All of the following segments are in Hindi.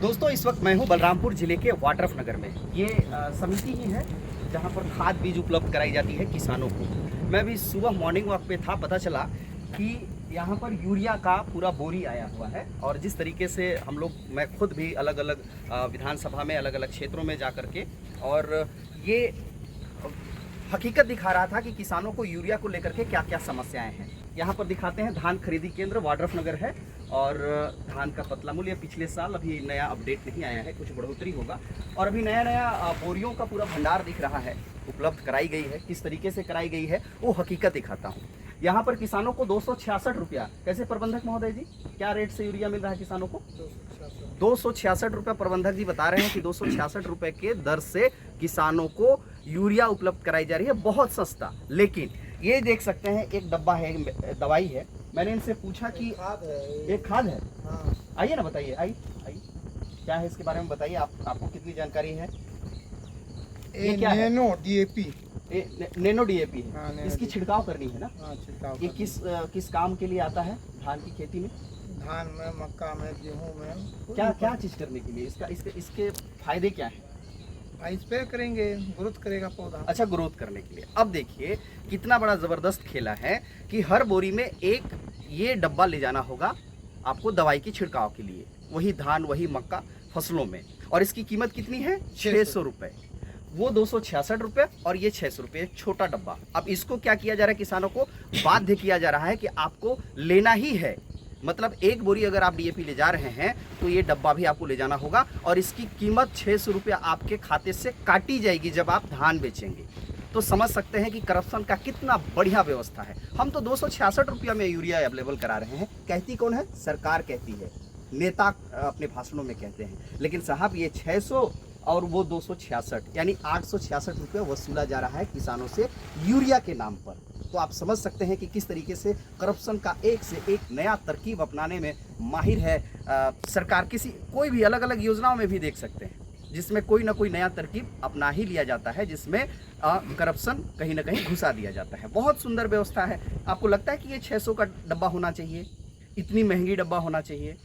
दोस्तों इस वक्त मैं हूं बलरामपुर जिले के वाड्रफ नगर में। ये समिति ही है जहां पर खाद बीज उपलब्ध कराई जाती है किसानों को। मैं भी सुबह मॉर्निंग वॉक पे था, पता चला कि यहाँ पर यूरिया का पूरा बोरी आया हुआ है। और जिस तरीके से हम लोग, मैं खुद भी अलग अलग विधानसभा में अलग अलग क्षेत्रों में जा कर के और ये हकीकत दिखा रहा था कि किसानों को यूरिया को लेकर के क्या क्या समस्याएं हैं। यहाँ पर दिखाते हैं धान खरीदी केंद्र वाड्रफ नगर है और धान का पतला मूल्य पिछले साल, अभी नया अपडेट नहीं आया है, कुछ बढ़ोतरी होगा। और अभी नया नया बोरियों का पूरा भंडार दिख रहा है, उपलब्ध कराई गई है। किस तरीके से कराई गई है वो हकीकत दिखाता हूँ। यहाँ पर किसानों को 266 रुपया, कैसे प्रबंधक महोदय जी, क्या रेट से यूरिया मिल रहा है किसानों को? 266 रुपया प्रबंधक जी बता रहे हैं कि 266 रुपये के दर से किसानों को यूरिया उपलब्ध कराई जा रही है, बहुत सस्ता। लेकिन ये देख सकते हैं एक डब्बा है, दवाई है। मैंने इनसे पूछा कि एक खाद है। हाँ। आइए ना, बताइए, आइए क्या है इसके बारे में बताइए। आपको कितनी जानकारी है? ये क्या है? Nano DAP. नैनो डीएपी है। हाँ, इसकी छिड़काव करनी है ना? हाँ, छिड़काव। ये किस काम के लिए आता है धान की खेती में? धान में, मक्का में, गेहूं में। क्या चीज करने के लिए? इसके फायदे क्या है? स्प्रे करेंगे, ग्रोथ करेगा पौधा। अच्छा, ग्रोथ करने के लिए। अब देखिए कितना बड़ा जबरदस्त खेला है कि हर बोरी में एक ये डब्बा ले जाना होगा आपको दवाई की छिड़काव के लिए, वही धान वही मक्का फसलों में। और इसकी कीमत कितनी है? 600 रुपये। वो 266 रुपये और ये 600 रुपये, छोटा डब्बा। अब इसको क्या किया जा रहा है? किसानों को बाध्य किया जा रहा है कि आपको लेना ही है। मतलब एक बोरी अगर आप डीएपी ले जा रहे हैं तो ये डब्बा भी आपको ले जाना होगा और इसकी कीमत 600 रुपया आपके खाते से काटी जाएगी जब आप धान बेचेंगे। तो समझ सकते हैं कि करप्शन का कितना बढ़िया व्यवस्था है। हम तो 266 रुपया में यूरिया अवेलेबल करा रहे हैं। कहती कौन है? सरकार कहती है, नेता अपने भाषणों में कहते हैं। लेकिन साहब ये 600 और वो 266 यानी 866 रुपये वसूला जा रहा है किसानों से यूरिया के नाम पर। तो आप समझ सकते हैं कि किस तरीके से करप्शन का एक से एक नया तरकीब अपनाने में माहिर है सरकार। कोई भी अलग अलग योजनाओं में भी देख सकते हैं जिसमें कोई ना कोई नया तरकीब अपना ही लिया जाता है, जिसमें करप्शन कहीं ना कहीं घुसा दिया जाता है। बहुत सुंदर व्यवस्था है। आपको लगता है कि ये 600 का डब्बा होना चाहिए? इतनी महंगी डब्बा होना चाहिए?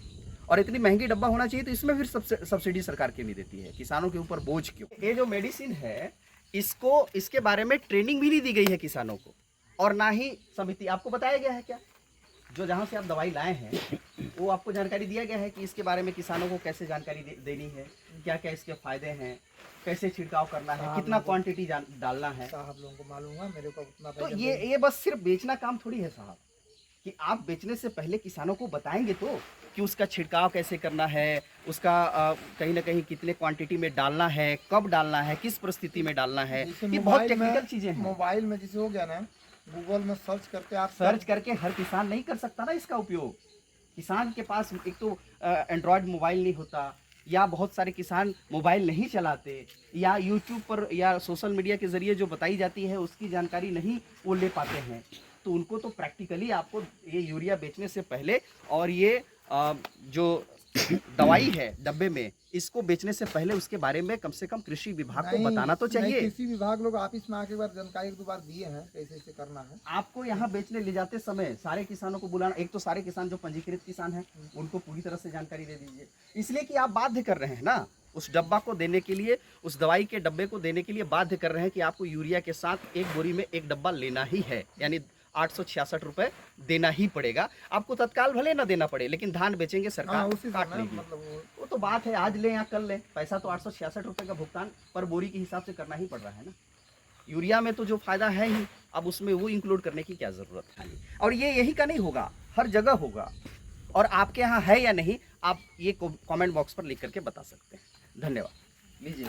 और इतनी महंगी डब्बा होना चाहिए तो इसमें फिर सब्सिडी सरकार क्यों नहीं देती है? किसानों के ऊपर बोझ क्यों? ये जो मेडिसिन है इसके बारे में ट्रेनिंग भी नहीं दी गई है किसानों को, और ना ही समिति। आपको बताया गया है क्या? जो जहाँ से आप दवाई लाए हैं वो आपको जानकारी दिया गया है कि इसके बारे में किसानों को कैसे जानकारी देनी है, क्या क्या इसके फायदे हैं, कैसे छिड़काव करना है, कितना क्वांटिटी डालना है? साहब लोगों को मालूम है, मेरे को उतना। तो ये बस सिर्फ बेचना काम थोड़ी है साहब, कि आप बेचने से पहले किसानों को बताएंगे तो कि उसका छिड़काव कैसे करना है, उसका कहीं ना कहीं कितने क्वांटिटी में डालना है, कब डालना है, किस परिस्थिति में डालना है। ये बहुत टेक्निकल चीजें हैं। मोबाइल में जैसे हो गया ना, गूगल में सर्च करके आप सर्च करके हर किसान नहीं कर सकता ना इसका उपयोग। किसान के पास एक तो एंड्रॉयड मोबाइल नहीं होता, या बहुत सारे किसान मोबाइल नहीं चलाते, या यूट्यूब पर या सोशल मीडिया के जरिए जो बताई जाती है उसकी जानकारी नहीं वो ले पाते हैं। तो उनको तो प्रैक्टिकली आपको ये यूरिया बेचने से पहले और ये जो दवाई है डब्बे में, इसको बेचने से पहले उसके बारे में कम से कम कृषि विभाग को बताना तो चाहिए। कृषि विभाग लोग ऑफिस में आके बार जानकारी एक दो बार दिए हैं कैसे करना है। आपको यहाँ बेचने ले जाते समय सारे किसानों को बुलाना, एक तो सारे किसान जो पंजीकृत किसान हैं उनको पूरी तरह से जानकारी दे दीजिए, इसलिए कि आप बाध्य कर रहे हैं ना उस डब्बा को देने के लिए, उस दवाई के डब्बे को देने के लिए बाध्य कर रहे हैं कि आपको यूरिया के साथ एक बोरी में एक डब्बा लेना ही है, यानी 866 रुपये देना ही पड़ेगा। आपको तत्काल भले ना देना पड़े, लेकिन धान बेचेंगे सरकार काट लेगी। वो तो बात है, आज लें या कल लें, पैसा तो 866 रुपये का भुगतान पर बोरी के हिसाब से करना ही पड़ रहा है ना। यूरिया में तो जो फायदा है ही, अब उसमें वो इंक्लूड करने की क्या जरूरत है? और ये यही का नहीं होगा, हर जगह होगा। और आपके यहाँ है या नहीं, आप ये कमेंट बॉक्स पर लिख करके बता सकते हैं। धन्यवाद। लीजिए।